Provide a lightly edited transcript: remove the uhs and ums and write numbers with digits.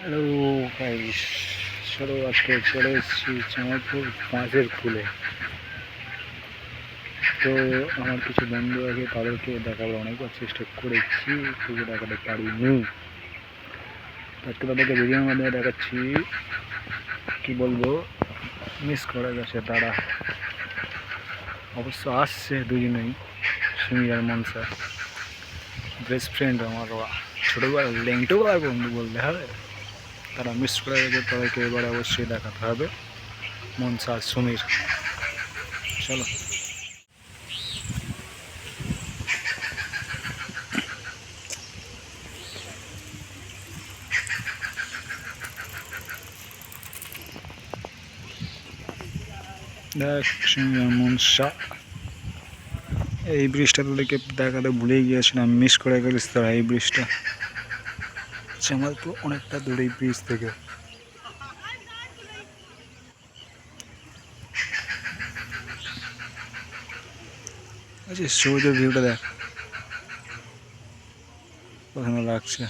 Hello guys, চলো আজকে চলে এসেছি জামালপুর মাঝের পুলে। তো আমার কিছু বন্ধু আছে, তাদেরকে দেখাবার অনেকবার চেষ্টা করেছি, তবু দেখাতে পারিনি। তাদেরকে ভিডিওর মাধ্যমে দেখাচ্ছি। কি বলবো, মিস করে গেছে তারা। অবশ্য আসছে দুজনেই, সুমি আর মনসা, বেস্ট ফ্রেন্ড আমার, ছোটোবেলার ল্যাংটোবেলার বন্ধু বলতে হবে। তারা মিস করে গেছে, তাদেরকে এবার অবশ্যই দেখাতে হবে মনসা আর সুমির। চলো। দেখ সুমি আর মনসা, এই ব্রিজটা তোদেরকে দেখাতে ভুলেই গিয়েছিলাম, মিস করে গেছিস তোরা এই ব্রিজটা। জামালপুর অনেকটা দূরে এই ব্রিজ থেকে। আচ্ছা, সূর্যের ভিউটা দেখ, ওখানে লাগছে।